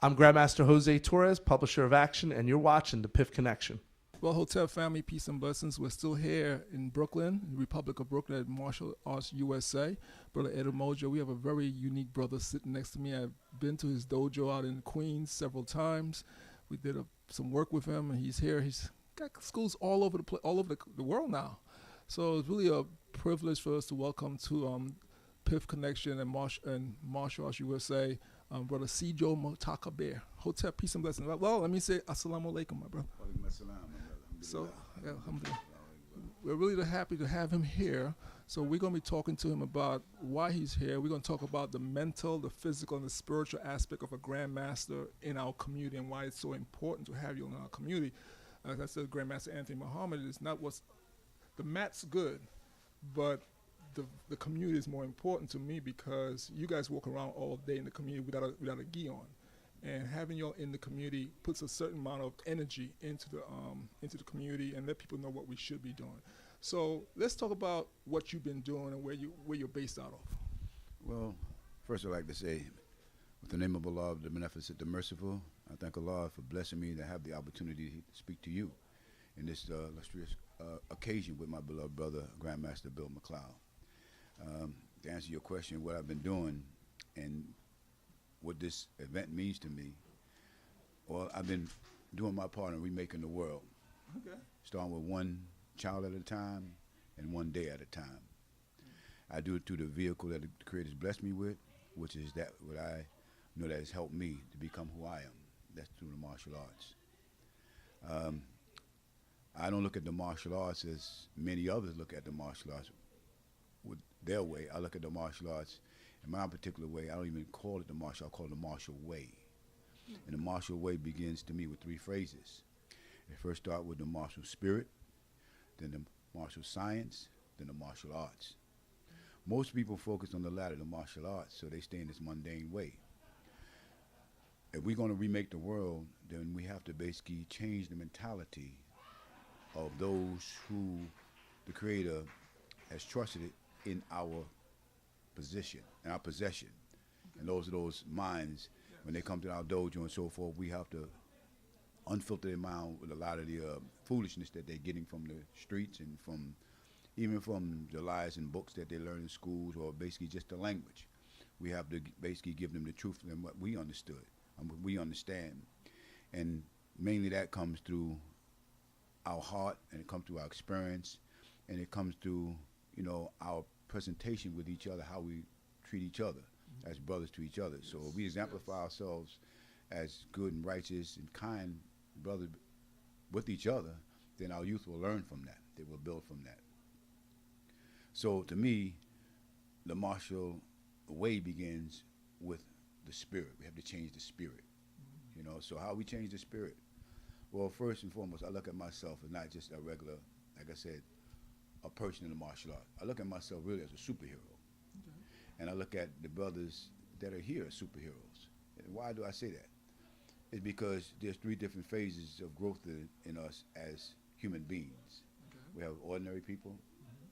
I'm Grandmaster Jose Torres, publisher of Action, and you're watching the Piff Connection. Well, Hotel family, peace and blessings. We're still here in Brooklyn, Republic of Brooklyn at Martial Arts USA. Brother Ed Umoja, we have a very unique brother sitting next to me. I've been to his dojo out in Queens several times. We did some work with him, and he's here. He's got schools all over the world now. So it's really a privilege for us to welcome to Piff Connection and Martial Arts USA, Brother Sijo Mutakabbir. Hotel, peace and blessings. Well, let me say assalamu alaikum, my brother. So, yeah, alhamdulillah. We're really happy to have him here. So we're going to be talking to him about why he's here. We're going to talk about the mental, the physical, and the spiritual aspect of a grandmaster in our community and why it's so important to have you in our community. As I said, Grandmaster Anthony Muhammad is not what's the mat's good, but the community is more important to me because you guys walk around all day in the community without a gi on. And having you in the community puts a certain amount of energy into the community and let people know what we should be doing. So let's talk about what you've been doing and where you're based out of. Well, first I'd like to say, with the name of Allah, the Beneficent, the Merciful, I thank Allah for blessing me to have the opportunity to speak to you in this illustrious occasion with my beloved brother, Grandmaster Bill McLeod. To answer your question, what I've been doing and what this event means to me, well, I've been doing my part in remaking the world. Okay. Starting with one child at a time and one day at a time. I do it through the vehicle that the Creator's blessed me with, which is that what I know that has helped me to become who I am. That's through the martial arts. I don't look at the martial arts as many others look at the martial arts with their way. I look at the martial arts in my particular way. I don't even call it the martial, I call it the martial way. And the martial way begins to me with three phrases. It first starts with the martial spirit, then the martial science, then the martial arts. Most people focus on the latter, the martial arts, so they stay in this mundane way. If we're going to remake the world, then we have to basically change the mentality of those who the Creator has trusted in our position, in our possession. And those are those minds, when they come to our dojo and so forth, we have to unfilter their mind with a lot of the foolishness that they're getting from the streets and even from the lies and books that they learn in schools, or basically just the language. We have to basically give them the truth and what we understood and what we understand. And mainly that comes through our heart, and it comes through our experience, and it comes through, our presentation with each other, how we treat each other as brothers to each other. So if we exemplify ourselves as good and righteous and kind brothers with each other, then our youth will learn from that. They will build from that. So to me, the martial way begins with the spirit. We have to change the spirit. So how we change the spirit? Well, first and foremost, I look at myself as not just a regular, like I said, a person in the martial art. I look at myself really as a superhero. Okay. And I look at the brothers that are here as superheroes. And why do I say that? It's because there's three different phases of growth in us as human beings. Okay. We have ordinary people,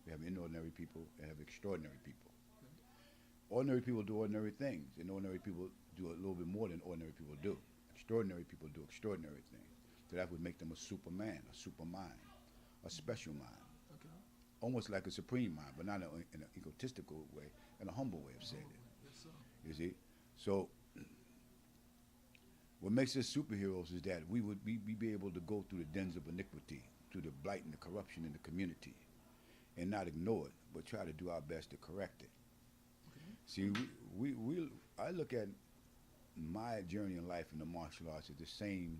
we have inordinary people, and have extraordinary people. Okay. Ordinary people do ordinary things, and ordinary people do a little bit more than ordinary people do. Extraordinary people do extraordinary things. So that would make them a superman, a supermind, a special mind. Okay. Almost like a supreme mind, but not in an egotistical way, in a humble way of saying it. Yes, sir. You see? So what makes us superheroes is that we be able to go through the dens of iniquity, through the blight and the corruption in the community, and not ignore it, but try to do our best to correct it. Okay. See, I look at my journey in life in the martial arts as the same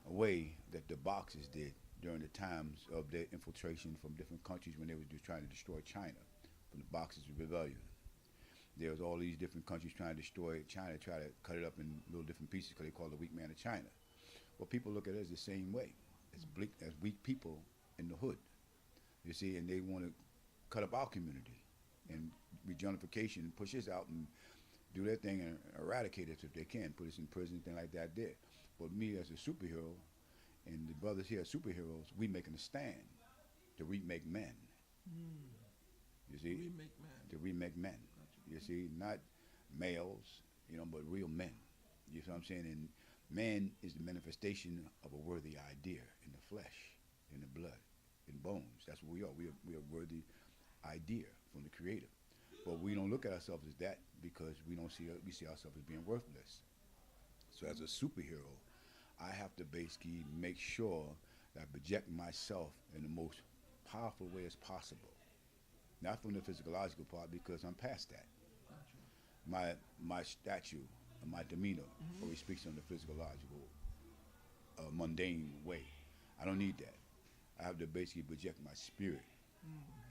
way that the boxers did during the times of their infiltration from different countries when they were trying to destroy China, from the Boxers' Rebellion. There was all these different countries trying to destroy China, try to cut it up in little different pieces because they call it the weak man of China. Well, people look at it as the same way, as weak people in the hood, you see, and they want to cut up our community. And regentrification pushes out and do their thing and eradicate us if they can, put us in prison, thing like that there. But me as a superhero, and the brothers here are superheroes, we making a stand to remake men. You see? Remake men. To remake men. You see, not males, but real men. You know what I'm saying? And man is the manifestation of a worthy idea in the flesh, in the blood, in bones. That's what we are. We are a worthy idea from the Creator. But we don't look at ourselves as that because we see ourselves as being worthless. So as a superhero, I have to basically make sure that I project myself in the most powerful way as possible. Not from the physiological part because I'm past that. My statue, my demeanor always speaks on the physiological, mundane way. I don't need that. I have to basically project my spirit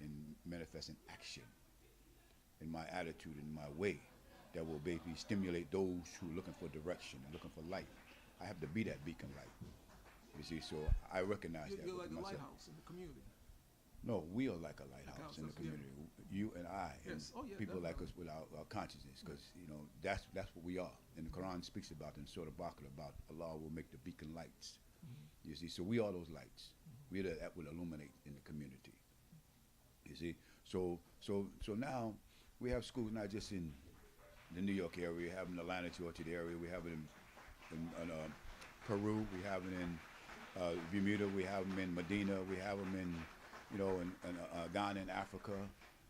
and manifest in action, in my attitude, in my way, that will basically stimulate those who are looking for direction and looking for light. I have to be that beacon light. You see, so I recognize that. You're like a myself. lighthouse in the community. No, we are like a lighthouse in the community. You and I, and Yes. Oh, yeah, people like definitely. us with our consciousness, because that's what we are. And the Quran speaks about in Surah Baqarah about Allah will make the beacon lights. You see, so we are those lights. We are that will illuminate in the community. You see, so now we have schools not just in the New York area. We have in Atlanta, Georgia area. We have it in Peru. We have it in Bermuda. We have them in Medina. We have them in in Ghana in Africa.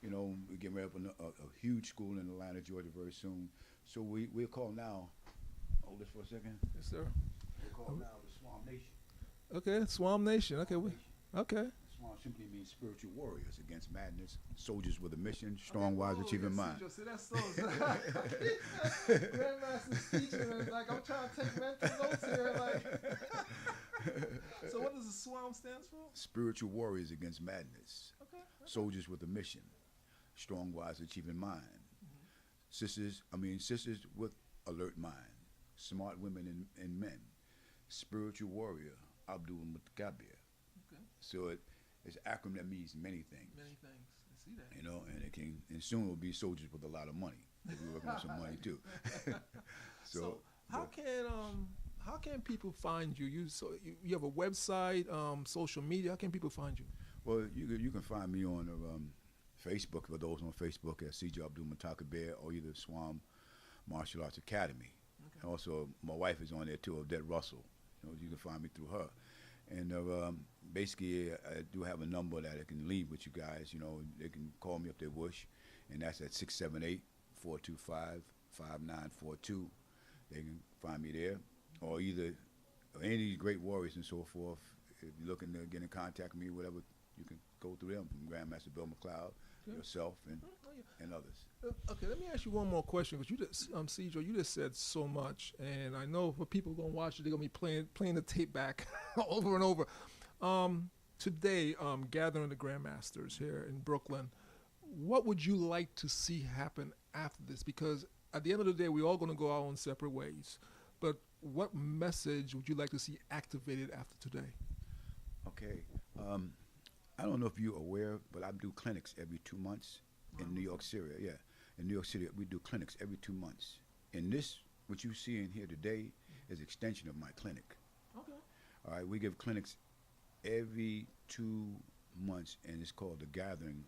We're getting ready to open a huge school in Atlanta, Georgia very soon. So we're called now, hold this for a second. Yes, sir. We're called now the Swam Nation. Okay, Swam Nation. Okay, okay. Swam simply means spiritual warriors against madness, soldiers with a mission, strong, wise, achieving mind. See, that's so. Grandmaster's teaching, and like I'm trying to take mental notes here. Like, so what does the SWAM stands for? Spiritual warriors against madness, soldiers with a mission, strong, wise, achieving mind. Sisters with alert mind, smart women and men, spiritual warrior, Abdul Mutakabbir. Okay. So it's an acronym that means many things. Many things. I see that. And soon it will be soldiers with a lot of money. We're working on some money too. So how can people find you? You have a website, social media. How can people find you? Well, you can find me on Facebook, for those on Facebook, at Sijo Mutakabbir, or either Swam Martial Arts Academy. Okay. And also, my wife is on there too, Odette Russell. You can find me through her. And basically, I do have a number that I can leave with you guys. They can call me if they wish, and that's at 678-425-5942. They can find me there, or either any of these great warriors and so forth. If you're looking to get in contact with me, whatever, you can go through them, from Grandmaster Bill McLeod, yourself, and others. Okay, let me ask you one more question, because you just, Sijo, you just said so much, and I know for people going to watch it, they're going to be playing the tape back over and over. Today, gathering the Grandmasters here in Brooklyn, what would you like to see happen after this? Because at the end of the day, we're all going to go our own separate ways. But what message would you like to see activated after today? Okay. I don't know if you're aware, but I do clinics every 2 months in New York City. Yeah, in New York City, we do clinics every 2 months. And this, what you see in here today, is extension of my clinic. Okay. All right, we give clinics every 2 months, and it's called the Gathering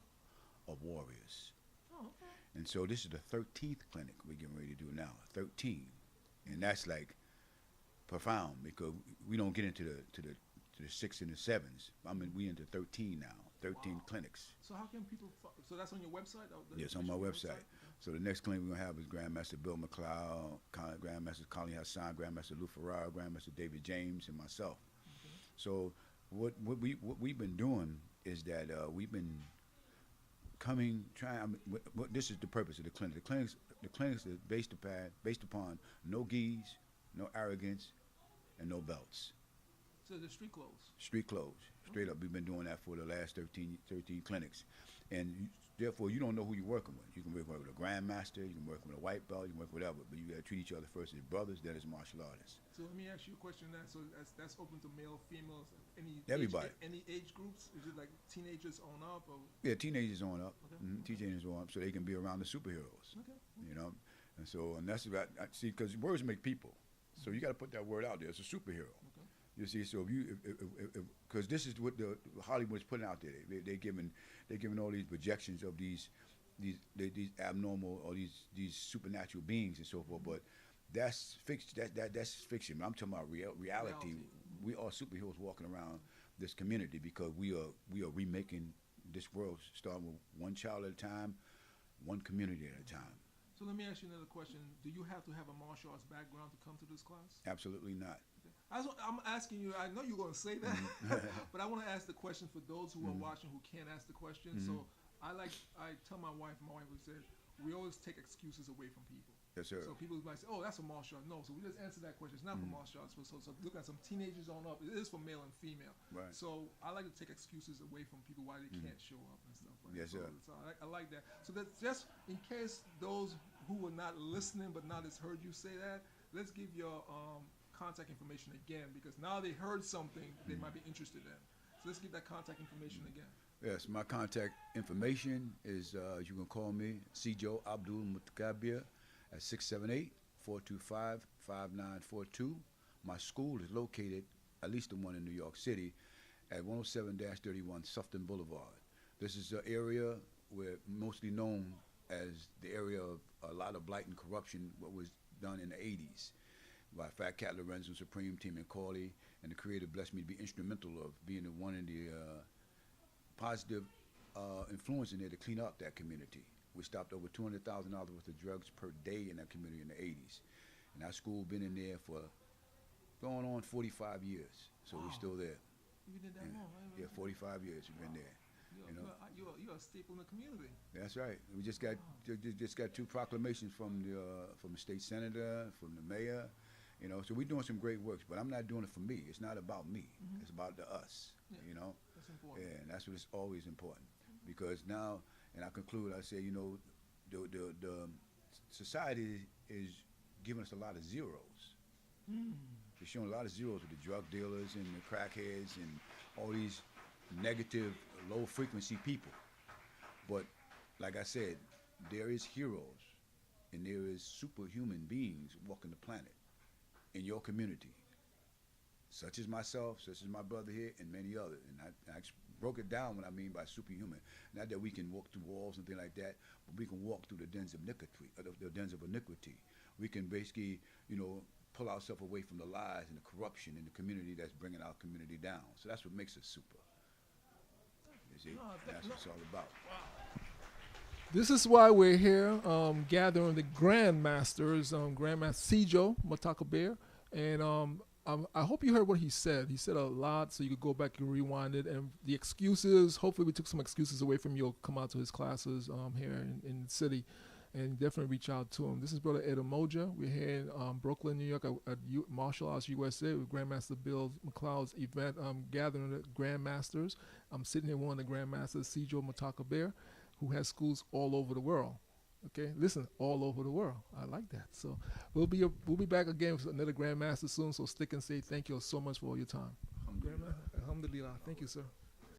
of Warriors. Oh, okay. And so this is the 13th clinic we're getting ready to do now, 13. And that's like profound, because we don't get into the 6 and the 7s. We into 13 now, 13 clinics. So how can people, so that's on your website? Yes, on my website. So the next clinic we're going to have is Grandmaster Bill McLeod, Grandmaster Colin Hassan, Grandmaster Lou Ferraro, Grandmaster David James, and myself. Okay. So what we've been doing is that we've been this is the purpose of the clinic. The clinics is based upon no geese, no arrogance, and no belts. So the street clothes? Street clothes. Straight up. We've been doing that for the last 13 clinics. And therefore, you don't know who you're working with. You can work with a grandmaster, you can work with a white belt, you can work with whatever, but you got to treat each other first as brothers, then as martial artists. So let me ask you a question now. So that's open to male, females, everybody. Any age groups? Is it like teenagers on up? Or? Yeah, teenagers on up. Okay. Teenagers on up, so they can be around the superheroes. Okay. And that's what I see, because words make people. So you got to put that word out there. It's a superhero. Okay. You see, so because this is what the Hollywood's putting out there. They're giving all these projections of these abnormal or these supernatural beings and so forth. But That's fiction. That's fiction. I'm talking about reality. We are superheroes walking around this community because we are remaking this world, starting with one child at a time, one community at a time. So let me ask you another question. Do you have to have a martial arts background to come to this class? Absolutely not. Okay. I'm asking you, I know you're going to say that, but I want to ask the question for those who are watching who can't ask the question. So I tell my wife would say, we always take excuses away from people. Yes, sir. So people might say, oh, that's a martial art. No, so we just answer that question. It's not for martial arts. So look at some teenagers on up. It is for male and female. Right. So I like to take excuses away from people why they can't show up and stuff like Yes, that. sir. So I like that. So that's just in case those who were not listening but not has heard you say that, let's give your contact information again, because now they heard something they might be interested in. So let's give that contact information again. Yes, my contact information is you can call me Sijo Mutakabbir at 678-425-5942. My school is located, at least the one in New York City, at 107-31 Sufton Boulevard. This is an area where mostly known as the area of a lot of blight and corruption, what was done in the 80s by Fat Cat Lorenzo, Supreme Team, and Corley, and the Creator blessed me to be instrumental of being the one in the positive influence in there to clean up that community. We stopped over $200,000 worth of drugs per day in that community in the 80s. And our school been in there for going on 45 years. So we're still there. You did that long, right? Yeah, 45 years we've been there. You're a staple in the community. That's right. We just got 2 proclamations from the state senator, from the mayor, so we're doing some great works, but I'm not doing it for me. It's not about me. It's about the us, That's important. Yeah, and that's what is always important. Because now, and I conclude, I say, the society is giving us a lot of zeros. They're showing a lot of zeros with the drug dealers and the crackheads and all these negative, low-frequency people. But like I said, there is heroes and there is superhuman beings walking the planet in your community, such as myself, such as my brother here, and many others. And I broke it down what I mean by superhuman. Not that we can walk through walls and things like that, but we can walk through the dens of iniquity. We can basically, pull ourselves away from the lies and the corruption in the community that's bringing our community down. So that's what makes us super. You see? That's what it's all about. This is why we're here, gathering the Grandmasters, Grandmaster Sijo Mutakabbir, and I hope you heard what he said. He said a lot, so you could go back and rewind it. And the excuses, hopefully we took some excuses away from you. You'll come out to his classes here in the city, and definitely reach out to him. This is Brother Ed Umoja. We're here in Brooklyn, New York, at Martial Arts USA with Grandmaster Bill McLeod's event, gathering the Grandmasters. I'm sitting here with one of the Grandmasters, Sijo Mutakabbir, who has schools all over the world. Okay, listen, all over the world. I like that. So we'll be back again with another Grandmaster soon. So stick and say thank you so much for all your time. Alhamdulillah. Alhamdulillah. Thank you, sir.